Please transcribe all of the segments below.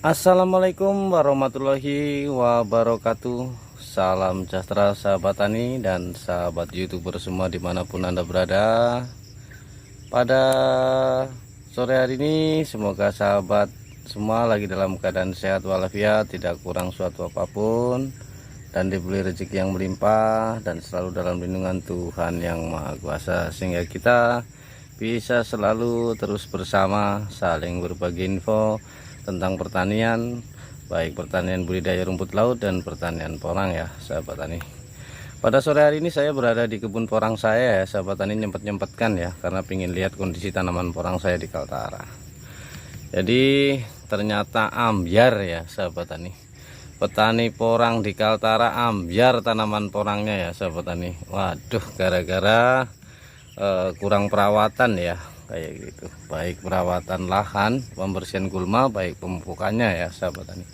Assalamualaikum warahmatullahi wabarakatuh. Salam sejahtera sahabat tani dan sahabat YouTuber semua dimanapun Anda berada. Pada sore hari ini semoga sahabat semua lagi dalam keadaan sehat walafiat, tidak kurang suatu apapun, dan diberi rezeki yang melimpah dan selalu dalam lindungan Tuhan Yang Maha Kuasa, sehingga kita bisa selalu terus bersama saling berbagi info tentang pertanian, baik pertanian budidaya rumput laut dan pertanian porang ya sahabat tani. Pada sore hari ini saya berada di kebun porang saya ya sahabat tani, nyempet-nyempetkan ya karena ingin lihat kondisi tanaman porang saya di Kaltara. Jadi ternyata ambyar ya sahabat tani. Petani porang di Kaltara ambyar tanaman porangnya ya sahabat tani. Waduh, gara-gara kurang perawatan ya kayak gitu, baik perawatan lahan, pembersihan gulma, baik pemupukannya ya sahabat tani.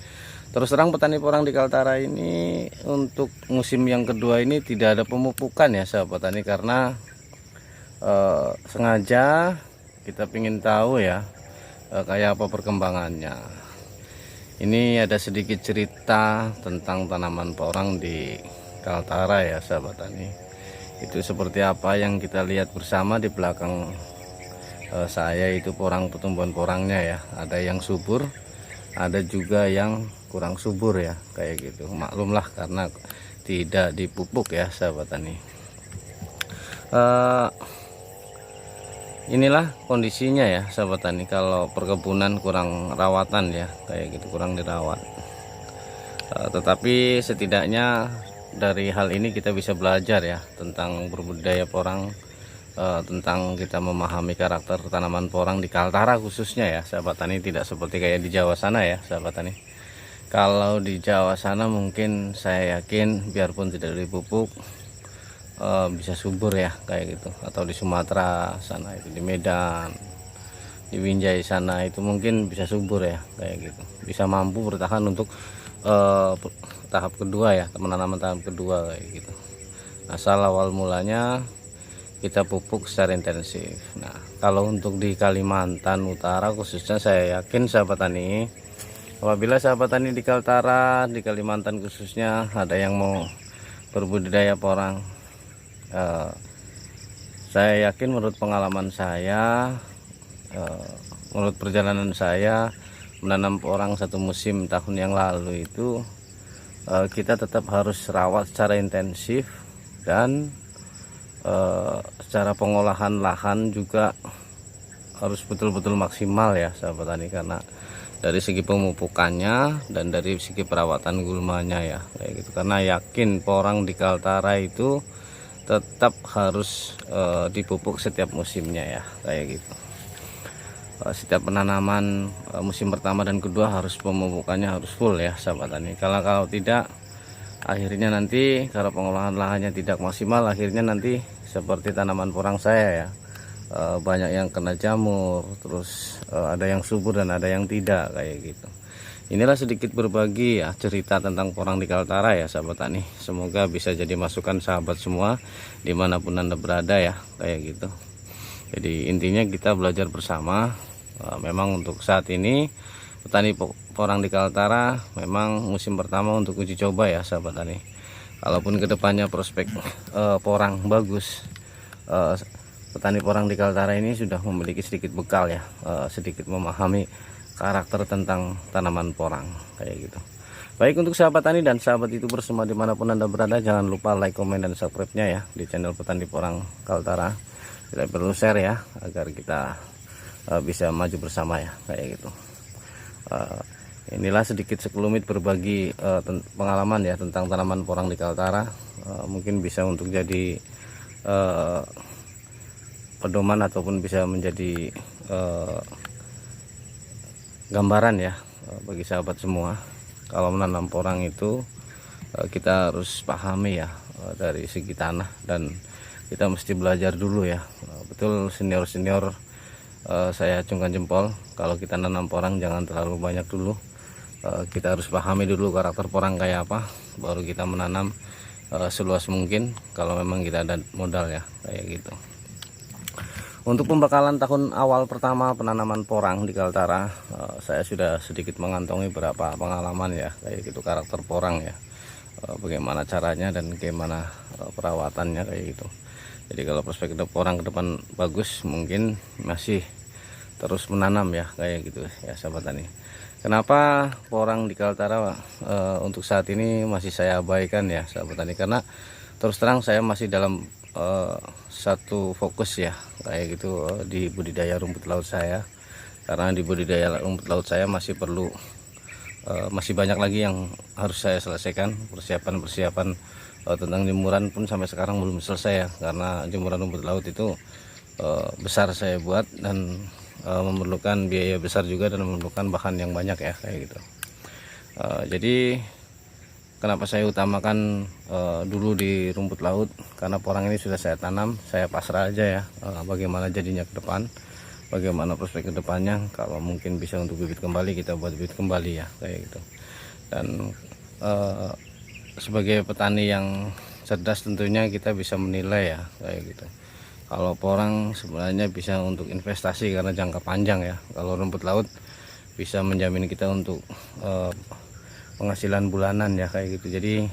Terus terang petani porang di Kaltara ini untuk musim yang kedua ini tidak ada pemupukan ya sahabat tani, karena sengaja kita ingin tahu ya kayak apa perkembangannya. Ini ada sedikit cerita tentang tanaman porang di Kaltara ya sahabat tani. Itu seperti apa yang kita lihat bersama di belakang saya, itu porang, pertumbuhan porangnya ya. Ada yang subur, ada juga yang kurang subur ya kayak gitu. Maklumlah karena tidak dipupuk ya sahabat tani. Inilah kondisinya ya sahabat tani, kalau perkebunan kurang rawatan ya kayak gitu, kurang dirawat. Tetapi setidaknya dari hal ini kita bisa belajar ya tentang berbudidaya porang, tentang kita memahami karakter tanaman porang di Kaltara khususnya ya sahabat tani. Tidak seperti kayak di Jawa sana ya sahabat tani. Kalau di Jawa sana mungkin saya yakin biarpun tidak dipupuk bisa subur ya kayak gitu, atau di Sumatera sana itu, di Medan, di Binjai sana itu mungkin bisa subur ya kayak gitu, bisa mampu bertahan untuk tahap kedua ya, penanaman tahap kedua kayak gitu. Asal awal mulanya kita pupuk secara intensif. Nah, kalau untuk di Kalimantan Utara khususnya, saya yakin sahabat tani, apabila sahabat tani di Kaltara, di Kalimantan khususnya ada yang mau berbudidaya porang, saya yakin menurut pengalaman saya, menurut perjalanan saya menanam porang satu musim tahun yang lalu itu, kita tetap harus rawat secara intensif, dan secara pengolahan lahan juga harus betul-betul maksimal ya sahabat tani, karena dari segi pemupukannya dan dari segi perawatan gulmanya ya kayak gitu. Karena yakin porang di Kaltara itu tetap harus dipupuk setiap musimnya ya kayak gitu. Setiap penanaman musim pertama dan kedua harus pemupukannya harus full ya sahabat tani. Kalau tidak, akhirnya nanti kalau pengolahan lahannya tidak maksimal, akhirnya nanti seperti tanaman porang saya ya, banyak yang kena jamur, terus ada yang subur dan ada yang tidak kayak gitu. Inilah sedikit berbagi ya cerita tentang porang di Kaltara ya sahabat tani. Semoga bisa jadi masukan sahabat semua dimanapun Anda berada ya kayak gitu. Jadi intinya kita belajar bersama. Memang untuk saat ini petani porang di Kaltara memang musim pertama untuk uji coba ya sahabat tani. Kalaupun kedepannya prospek porang bagus, petani porang di Kaltara ini sudah memiliki sedikit bekal ya, sedikit memahami karakter tentang tanaman porang kayak gitu. Baik, untuk sahabat tani dan sahabat YouTuber semua dimanapun Anda berada, jangan lupa like, komen, dan subscribe-nya ya di channel petani porang Kaltara. Tidak perlu share ya agar kita bisa maju bersama ya kayak gitu. Inilah sedikit sekelumit berbagi pengalaman ya tentang tanaman porang di Kaltara. Mungkin bisa untuk jadi pedoman ataupun bisa menjadi gambaran ya bagi sahabat semua. Kalau menanam porang itu kita harus pahami ya dari segi tanah, dan kita mesti belajar dulu ya. Betul, senior-senior saya acungkan jempol. Kalau kita nanam porang jangan terlalu banyak dulu. Kita harus pahami dulu karakter porang kayak apa, baru kita menanam seluas mungkin kalau memang kita ada modal ya kayak gitu. Untuk pembekalan tahun awal pertama penanaman porang di Kaltara, saya sudah sedikit mengantongi beberapa pengalaman ya, kayak gitu karakter porang ya, bagaimana caranya dan bagaimana perawatannya kayak gitu. Jadi kalau perspektif porang ke depan bagus, mungkin masih terus menanam ya kayak gitu ya sahabat tani. Kenapa porang di Kaltara untuk saat ini masih saya abaikan ya sahabat tani, karena terus terang saya masih dalam satu fokus ya kayak gitu di budidaya rumput laut saya, karena di budidaya rumput laut saya masih perlu masih banyak lagi yang harus saya selesaikan. Persiapan tentang jemuran pun sampai sekarang belum selesai ya, karena jemuran rumput laut itu besar saya buat dan memerlukan biaya besar juga dan memerlukan bahan yang banyak ya kayak gitu. Jadi kenapa saya utamakan dulu di rumput laut, karena porang ini sudah saya tanam, saya pasrah aja ya bagaimana jadinya ke depan, bagaimana prospek ke depannya. Kalau mungkin bisa untuk bibit kembali, kita buat bibit kembali ya kayak gitu. Dan sebagai petani yang cerdas tentunya kita bisa menilai ya kayak gitu. Kalau porang sebenarnya bisa untuk investasi karena jangka panjang ya. Kalau rumput laut bisa menjamin kita untuk penghasilan bulanan ya kayak gitu. Jadi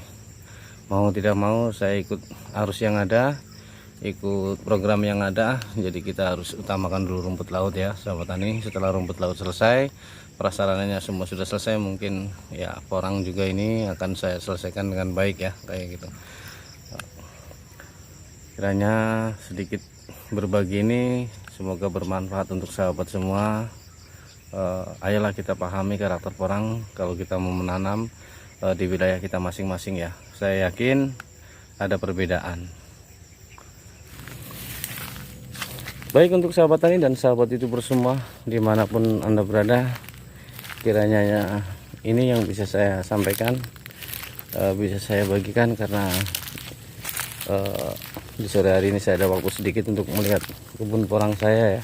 mau tidak mau saya ikut arus yang ada, ikut program yang ada. Jadi kita harus utamakan dulu rumput laut ya sahabat tani. Setelah rumput laut selesai, prasarananya semua sudah selesai, mungkin ya porang juga ini akan saya selesaikan dengan baik ya kayak gitu. Kiranya sedikit berbagi ini semoga bermanfaat untuk sahabat semua. Ayolah kita pahami karakter porang kalau kita mau menanam di wilayah kita masing-masing ya. Saya yakin ada perbedaan. Baik untuk sahabat tani dan sahabat YouTuber semua dimanapun Anda berada, kiranya ya, ini yang bisa saya sampaikan, bisa saya bagikan, karena di sore hari ini saya ada waktu sedikit untuk melihat kebun porang saya ya.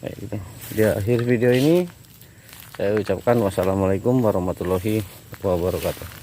Kayak gitu. Di akhir video ini saya ucapkan wassalamualaikum warahmatullahi wabarakatuh.